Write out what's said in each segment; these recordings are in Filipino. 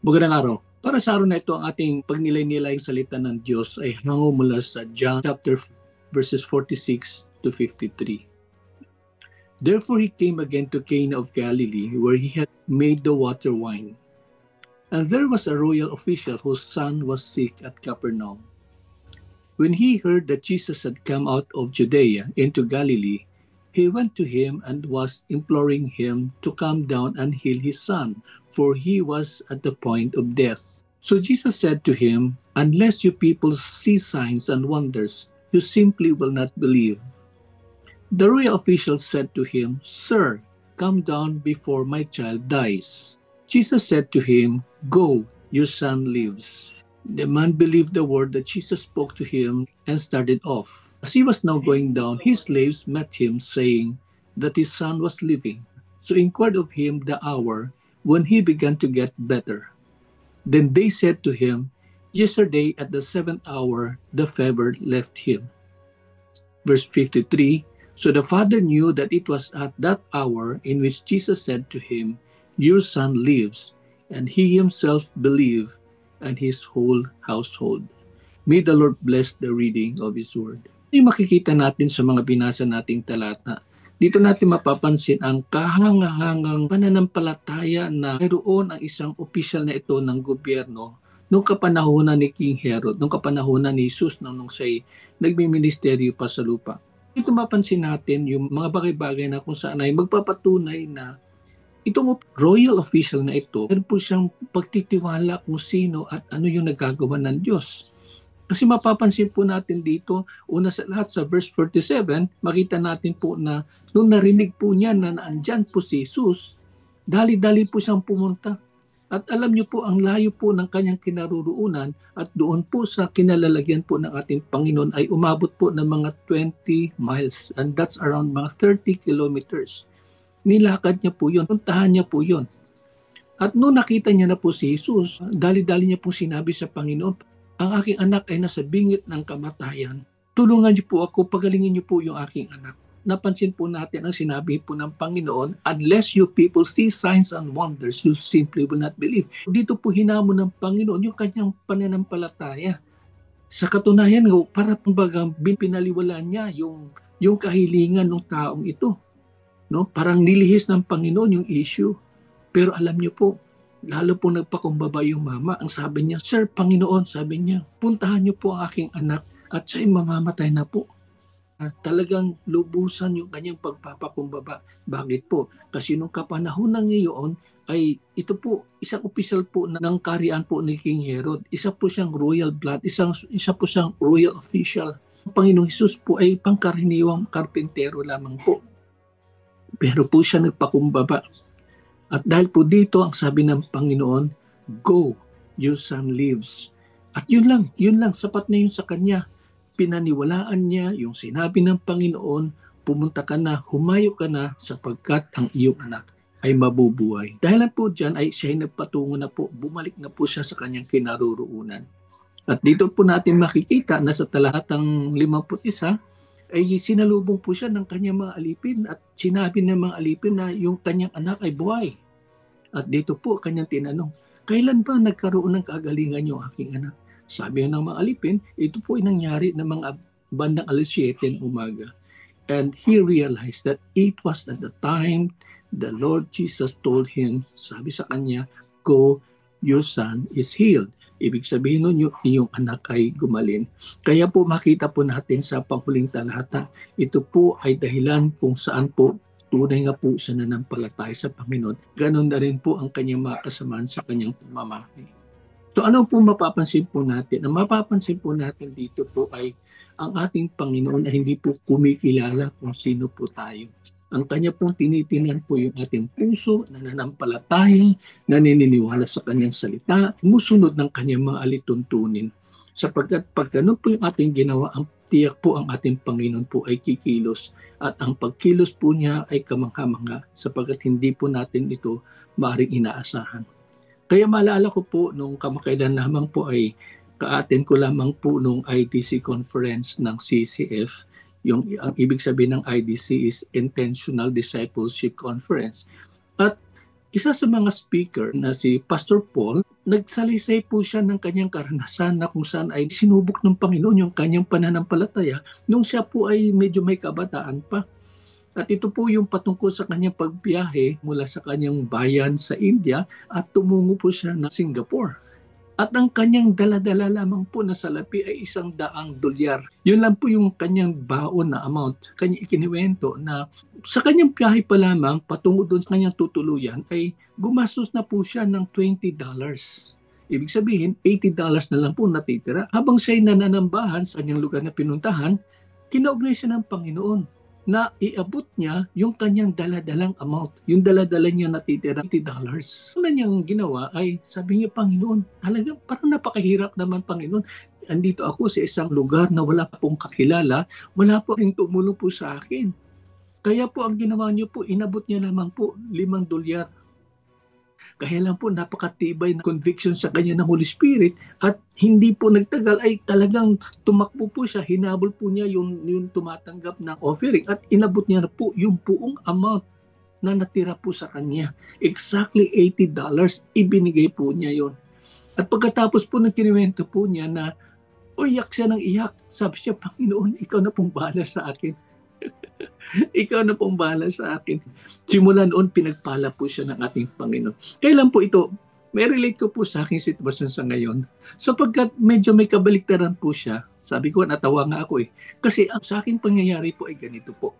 Magandang araw. Para sa araw na ito, ang ating pagnilay-nilay salita ng Diyos ay hango mula sa John chapter verses 46 to 53. Therefore he came again to Cana of Galilee, where he had made the water wine. And there was a royal official whose son was sick at Capernaum. When he heard that Jesus had come out of Judea into Galilee, he went to him and was imploring him to come down and heal his son, for he was at the point of death. So Jesus said to him, "Unless you people see signs and wonders, you simply will not believe." The royal official said to him, "Sir, come down before my child dies." Jesus said to him, "Go, your son lives." The man believed the word that Jesus spoke to him and started off. As he was now going down, his slaves met him, saying that his son was living. So inquired of him the hour when he began to get better. Then they said to him, "Yesterday at the 7th hour, the fever left him." Verse 53, so the father knew that it was at that hour in which Jesus said to him, "Your son lives," and he himself believed, and his whole household. May the Lord bless the reading of His Word. Yung makikita natin sa mga binasa nating talata, dito natin mapapansin ang kahangahangang pananampalataya na mayroon ang isang opisyal na ito ng gobyerno nung kapanahonan ni King Herod, nung kapanahonan ni Jesus nung siya'y nagmiministeryo pa sa lupa. Dito mapansin natin yung mga bagay-bagay na kung saan ay magpapatunay na itong royal official na ito, meron po siyang pagtitiwala kung sino at ano yung nagagawa ng Diyos. Kasi mapapansin po natin dito, una sa lahat sa verse 47, makita natin po na nung narinig po niya na naandyan po si Jesus, dali-dali po siyang pumunta. At alam niyo po, ang layo po ng kanyang kinaroroonan at doon po sa kinalalagyan po ng ating Panginoon ay umabot po ng mga 20 miles, and that's around mga 30 kilometers. Nilakad niya po yun, puntahan niya po yun. At noong nakita niya na po si Jesus, dali-dali niya po sinabi sa Panginoon, "Ang aking anak ay nasa bingit ng kamatayan. Tulungan niyo po ako, pagalingin niyo po yung aking anak." Napansin po natin ang sinabi po ng Panginoon, "Unless you people see signs and wonders, you simply will not believe." Dito po hinamon ng Panginoon yung kanyang pananampalataya. Sa katunayan, para kumbaga pinaliwalaan niya yung kahilingan ng taong ito. No? Parang nilihis ng Panginoon yung issue. Pero alam niyo po, lalo po nagpakumbaba yung mama. Ang sabi niya, "Sir, Panginoon," sabi niya, "puntahan niyo po ang aking anak at siya'y mamamatay na po." Talagang lubusan yung kanyang pagpapakumbaba. Bakit po? Kasi nung kapanahon ng ngayon ay ito po, isang opisyal po ng kaharian po ni King Herod. Isa po siyang royal blood, isa po siyang royal official. Ang Panginoong Hesus po ay pangkaraniwang karpentero lamang po. Pero po siya nagpakumbaba. At dahil po dito, ang sabi ng Panginoon, "Go, your son lives." At yun lang, sapat na yun sa kanya. Pinaniwalaan niya yung sinabi ng Panginoon, "Pumunta ka na, humayo ka na, sapagkat ang iyong anak ay mabubuhay." Dahil po dyan ay siya nagpatungo na po, bumalik na po siya sa kanyang kinaroroonan. At dito po natin makikita na sa talatang 51, ay sinalubong po siya ng kanyang mga alipin at sinabi ng mga alipin na yung kanyang anak ay buhay. At dito po kanyang tinanong, "Kailan ba nagkaroon ng kagalingan yung aking anak?" Sabi ng mga alipin, ito po ay nangyari ng mga bandang 7:00 ng umaga. And he realized that it was at the time the Lord Jesus told him, sabi sa kanya, "Go, your son is healed." Ibig sabihin nun, yung iyong anak ay gumaling. Kaya po makita po natin sa panghuling talata, ito po ay dahilan kung saan po tunay nga po siya nanampalataya sa Panginoon. Ganon na rin po ang kanyang mga kasamaan sa kanyang pamamahay. So ano po mapapansin po natin? Ang mapapansin po natin dito po ay ang ating Panginoon ay hindi po kumikilala kung sino po tayo. Ang kanya pong tinitingnan po yung ating puso, nananampalataya, naniniwala sa kanyang salita, musunod ng kanyang mga alituntunin. Sapagkat pag ganun po yung ating ginawa, ang tiyak po ang ating Panginoon po ay kikilos. At ang pagkilos po niya ay kamangha-mangha sapagkat hindi po natin ito maaaring inaasahan. Kaya maalala ko po nung kamakailan lamang po ay ka-attend ko lamang po nung IDC conference ng CCF. Ang ibig sabihin ng IDC is Intentional Discipleship Conference. At Isa sa mga speaker na si Pastor Paul, nagsalisay po siya ng kanyang karanasan na kung saan ay sinubok ng Panginoon yung kanyang pananampalataya nung siya po ay medyo may kabataan pa. At ito po yung patungkol sa kanyang pagbiyahe mula sa kanyang bayan sa India at tumungo po siya ng Singapore. At ang kanyang dala-dala lamang po na salapi ay $100. Yun lang po yung kanyang baon na amount. Kanya ikiniwento na sa kanyang biyahe pa lamang patungo doon sa kanyang tutuluyan ay gumastos na po siya ng $20. Ibig sabihin, $80 na lang po natitira. Habang siya'y nananambahan sa kanyang lugar na pinuntahan, kinaugnay siya ng Panginoon na iabot niya yung kanyang daladalang amount. Yung daladala niya natitira $80. Ano niyang ginawa ay sabi niya, Panginoon, talagang parang napakahirap naman, Panginoon. Andito ako sa isang lugar na wala pong kakilala, wala po rin tumulong po sa akin. Kaya po ang ginawa niyo po, inabot niya lamang po $5. Kaya lang po napakatibay na conviction sa kanya ng Holy Spirit at hindi po nagtagal ay talagang tumakbo po siya, hinabol po niya yung tumatanggap ng offering at inabot niya na po yung buong amount na natira po sa kanya. Exactly $80, ibinigay po niya yon. At pagkatapos po ng kinuwento po niya na iyak siya ng iyak, sabi siya, Panginoon, ikaw na pong bahala sa akin. Ikaw na pong bahala sa akin. Simula noon, pinagpala po siya ng ating Panginoon. Kailan po ito? May relate ko po sa aking sitwasyon sa ngayon. Sapagkat medyo may kabaliktaran po siya. Sabi ko, natawa nga ako eh. Kasi ang sa aking pangyayari po ay ganito po.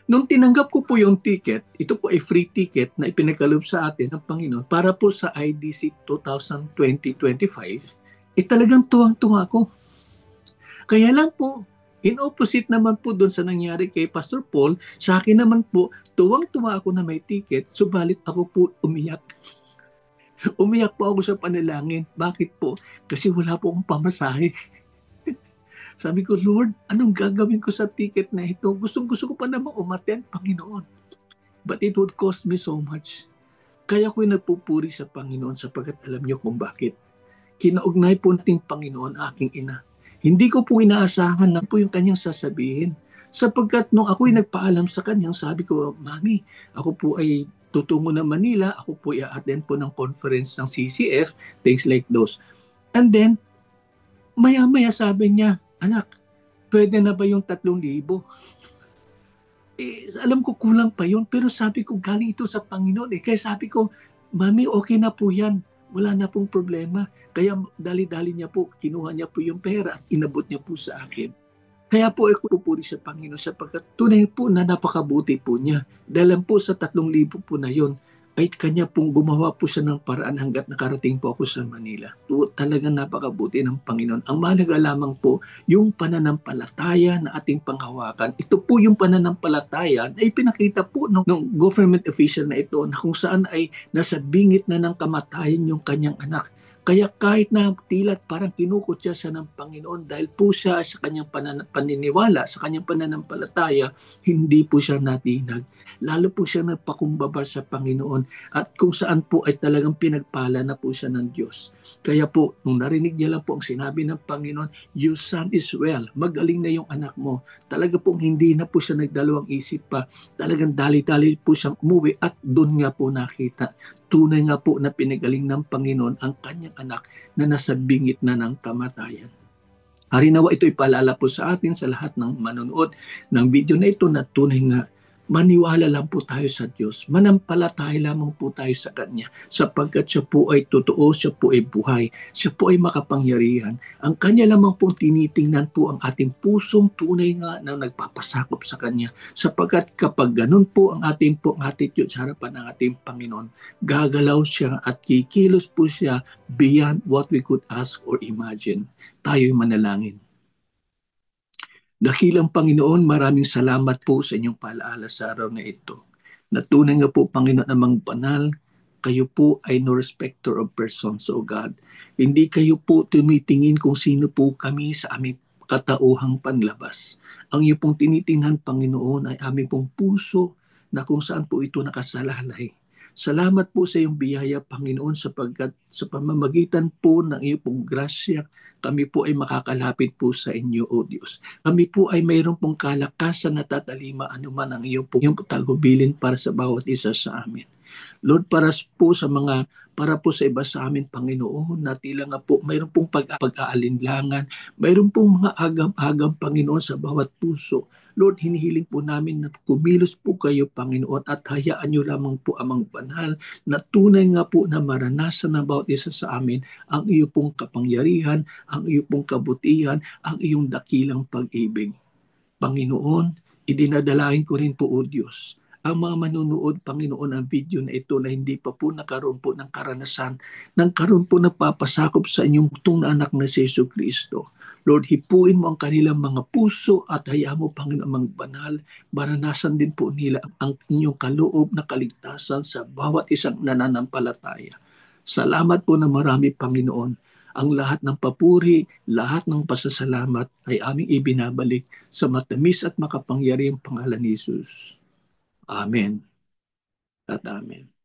Nung tinanggap ko po yung ticket, ito po ay free ticket na ipinagkaloob sa atin ng Panginoon para po sa IDC 2020-25, talagang tuwang-tuwa ako. Kaya lang po, in opposite naman po doon sa nangyari kay Pastor Paul, sa akin naman po, tuwang-tuwa ako na may ticket, subalit ako po umiyak. Umiyak po ako sa panalangin. Bakit po? Kasi wala po akong pamasahe. Sabi ko, Lord, anong gagawin ko sa ticket na ito? Gusto ko pa naman umattend, Panginoon. But it would cost me so much. Kaya ko'y nagpupuri sa Panginoon sapagkat alam niyo kung bakit. Kinaugnay po natin, Panginoon, aking ina. Hindi ko po inaasahan na po yung kanyang sasabihin. Sapagkat nung ako'y nagpaalam sa kanyang, sabi ko, Mami, ako po ay tutungo ng Manila, ako po i-attend po ng conference ng CCF, things like those. And then, maya-maya sabi niya, anak, pwede na ba yung 3,000? Alam ko kulang pa yun, pero sabi ko, galing ito sa Panginoon. Kaya sabi ko, Mami, okay na po yan. Wala na pong problema. Kaya dali-dali niya po, kinuha niya po yung pera at inabot niya po sa akin. Kaya po ako pupuri sa Panginoon sapagkat tunay po na napakabuti po niya. Dahil po sa 3,000 po na yun, ay kanya pong gumawa po siya ng paraan hanggat nakarating po ako sa Manila. Talagang napakabuti ng Panginoon. Ang mahalaga lamang po, yung pananampalataya na ating panghawakan. Ito po yung pananampalataya na ipinakita po ng government official na ito na kung saan ay nasa bingit na ng kamatayan yung kanyang anak. Kaya kahit na tila parang kinukutya siya ng Panginoon dahil po siya sa kanyang paniniwala, sa kanyang pananampalataya, hindi po siya natinag. Lalo po siya nagpakumbaba sa Panginoon at kung saan po ay talagang pinagpala na po siya ng Diyos. Kaya po, nung narinig niya lang po ang sinabi ng Panginoon, your son is well, magaling na yung anak mo. Talaga pong hindi na po siya nagdalawang isip pa. Talagang dali-dali po siyang umuwi at doon nga po nakita. Tunay nga po na pinagaling ng Panginoon ang kanyang anak na nasa bingit na ng kamatayan. Harinawa ito'y paalala po sa atin sa lahat ng manonood ng video na ito na tunay nga maniwala lang po tayo sa Diyos. Manampalataya lamang po tayo sa Kanya sapagkat siya po ay totoo, siya po ay buhay, siya po ay makapangyarihan. Ang Kanya lamang pong tinitingnan po ang ating pusong tunay nga na nagpapasakop sa Kanya sapagkat kapag ganun po ang ating pong attitude sa harapan ng ating Panginoon, gagalaw siya at kikilos po siya beyond what we could ask or imagine. Tayo'y manalangin. Dakilang Panginoon, maraming salamat po sa inyong paalaala sa araw na ito. Natunay nga po, Panginoon, namang banal, kayo po ay no respecter of persons, O God. Hindi kayo po tumitingin kung sino po kami sa aming katauhang panlabas. Ang iyo pong tinitingnan, Panginoon, ay aming pong puso na kung saan po ito nakasalalay. Salamat po sa iyong biyaya, Panginoon, sapagkat sa pamamagitan po ng iyong pong grasya, kami po ay makakalapit po sa inyo, O Diyos. Kami po ay mayroon pong kalakasan na tatalima anuman ang iyong tagubilin para sa bawat isa sa amin. Lord, para po sa iba sa amin, Panginoon, na tila nga po, mayroon pong pag-aalinlangan, mayroon pong mga agam-agam, Panginoon, sa bawat puso. Lord, hinihiling po namin na kumilos po kayo, Panginoon, at hayaan niyo lamang po amang banal na tunay nga po na maranasan ng bawat isa sa amin ang iyo pong kapangyarihan, ang iyo pong kabutihan, ang iyong dakilang pag-ibig. Panginoon, idinadalain ko rin po, O Diyos, ang mga manunood, Panginoon, ang video na ito na hindi pa po nakaroon po ng karanasan, nang karoon po nagpapasakop sa inyong butong na anak na si Yesu Kristo. Lord, hipuin mo ang kanilang mga puso at hayaan mo, Panginoon, ang banal. Maranasan din po nila ang inyong kaloob na kaligtasan sa bawat isang nananampalataya. Salamat po na marami, Panginoon. Ang lahat ng papuri, lahat ng pasasalamat ay aming ibinabalik sa matamis at makapangyarihang pangalan ni Jesus. Amen at amen.